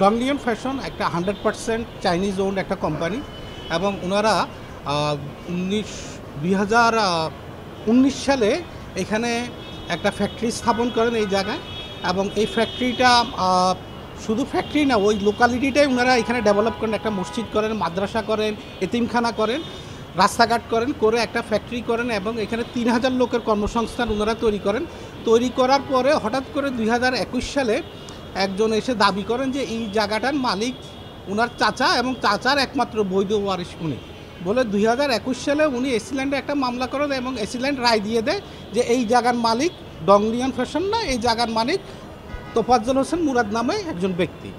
ডংলিয়ন fashion একটা 100% Chinese owned একটা company এবং ওনারা 2019 সালে এখানে একটা ফ্যাক্টরি স্থাপন করেন এই জায়গায়। এবং এই ফ্যাক্টরিটা শুধু ফ্যাক্টরি না, ওই লোকালিটিটাই ওনারা এখানে ডেভেলপ করেন, একটা মসজিদ করেন, মাদ্রাসা করেন, এতিমখানা করেন, রাস্তাঘাট করেন, করে একটা ফ্যাক্টরি করেন এবং এখানে 3000 লোকের কর্মসংস্থান ওনারা তৈরি করেন। তৈরি করার পরে হঠাৎ করে 2021 সালে একজন এসে দাবি করেন যে এই জায়গাটার মালিক ওনার চাচা এবং চাচার একমাত্র বৈধ ওয়ারিশ উনি, বলে 2021 সালে উনি এসিল্যান্ডে একটা মামলা করেন এবং এসিল্যান্ড রায় দিয়ে দেয় যে এই জায়গার মালিক ডংলিয়ন ফ্যাশন না, এই জায়গার মালিক তোফাজ্জল হোসেন মুরাদ নামে একজন ব্যক্তি।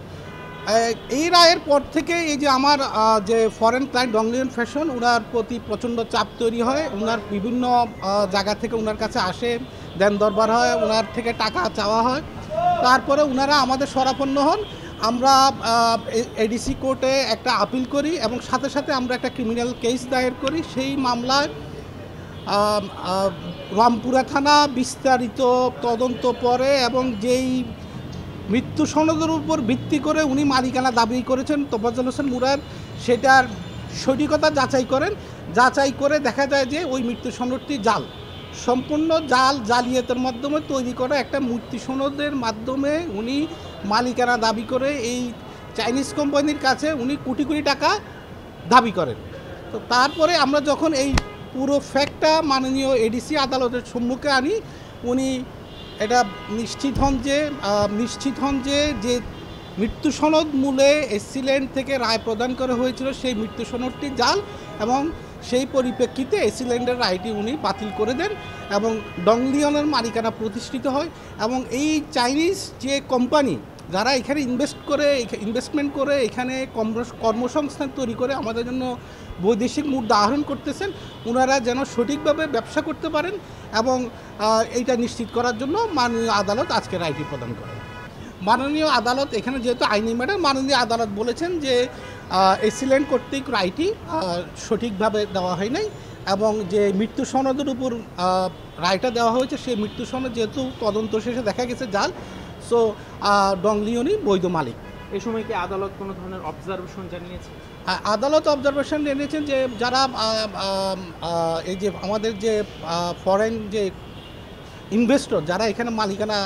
এই রায়ের পর থেকে এই যে আমার যে ফরেন ক্লায়েন্ট ডংলিয়ন ফ্যাশন, ওনার প্রতি প্রচণ্ড চাপ তৈরি হয়। ওনার বিভিন্ন জায়গা থেকে ওনার কাছে আসে, দেন দরবার হয়, ওনার থেকে টাকা চাওয়া হয়। তারপরে ওনারা আমাদের শরণাপন্ন হন। আমরা এডিসি কোর্টে একটা আপিল করি এবং সাথে সাথে আমরা একটা ক্রিমিনাল কেস দায়ের করি। সেই মামলায় রামপুরা থানা বিস্তারিত তদন্ত করে এবং যেই মৃত্যু সনদের উপর ভিত্তি করে উনি মালিকানা দাবি করেছেন তোফাজ্জল হোসেন মুরাদ, সেটার সঠিকতা যাচাই করেন। যাচাই করে দেখা যায় যে ওই মৃত্যু সনদটি জাল, সম্পূর্ণ জালিয়াতের মাধ্যমে তৈরি করা একটা মৃত্যু সনদের মাধ্যমে উনি মালিকানা দাবি করে এই চাইনিজ কোম্পানির কাছে উনি কোটি কোটি টাকা দাবি করেন। তো তারপরে আমরা যখন এই পুরো ফ্যাক্টটা মাননীয় এডিসি আদালতের সম্মুখে আনি, উনি এটা নিশ্চিত হন যে যে মৃত্যু সনদ মূলে এসিল্যান্ড থেকে রায় প্রদান করা হয়েছিল সেই মৃত্যু সনদটি জাল এবং সেই পরিপ্রেক্ষিতে এসিল্যান্ডের রায়টি উনি বাতিল করে দেন এবং ডংলিয়নের মালিকানা প্রতিষ্ঠিত হয়। এবং এই চাইনিজ যে কোম্পানি যারা এখানে ইনভেস্টমেন্ট করে এখানে কর্মসংস্থান তৈরি করে আমাদের জন্য বৈদেশিক মুদ্রা আহরণ করতেছেন, ওনারা যেন সঠিকভাবে ব্যবসা করতে পারেন এবং এইটা নিশ্চিত করার জন্য মাননীয় আদালত আজকে রায়টি প্রদান করেন। মাননীয় আদালত এখানে যেহেতু আইনি ম্যাটার, মাননীয় আদালত বলেছেন যে এসিল্যান্ড কর্তৃক রায়টি সঠিকভাবে দেওয়া হয় নাই এবং যে মৃত্যু সনদের উপর রায়টা দেওয়া হয়েছে সেই মৃত্যু সনদ যেহেতু তদন্ত শেষে দেখা গেছে জাল, সো ডংলিয়নই বৈধ মালিক। এই সময় কি আদালত কোনো ধরনের অবজারভেশন জানিয়েছে? আদালত অবজারভেশন জেনেছেন যে যারা এই যে আমাদের যে ফরেন যে ইনভেস্টর যারা এখানে মালিকানা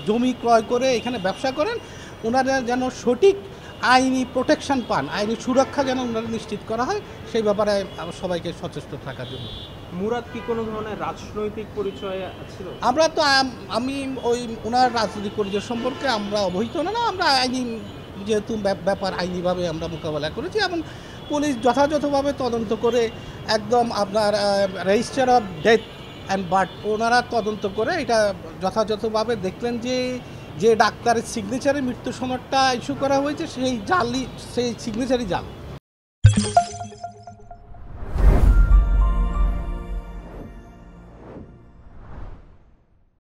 জমি ক্রয় করে এখানে ব্যবসা করেন, ওনারা যেন সঠিক আইনি প্রোটেকশন পান, আইনি সুরক্ষা যেন ওনারা নিশ্চিত করা হয়, সেই ব্যাপারে সবাইকে সচেষ্ট থাকার জন্য। মুরাদ কি কোনো ধরনের রাজনৈতিক পরিচয় ছিল? আমরা তো আমি ওই ওনার রাজনৈতিক পরিচয় সম্পর্কে আমরা অবহিত না, আমরা আইনি যেহেতু ব্যাপার আইনিভাবে আমরা মোকাবেলা করেছি এবং পুলিশ যথাযথভাবে তদন্ত করে একদম আপনার register of death and birth ওনারা তদন্ত করে এটা যথাযথভাবে দেখলেন যে ডাক্তারের সিগনেচারে মৃত্যু সনদটা ইস্যু করা হয়েছে সেই সিগনেচারই জাল।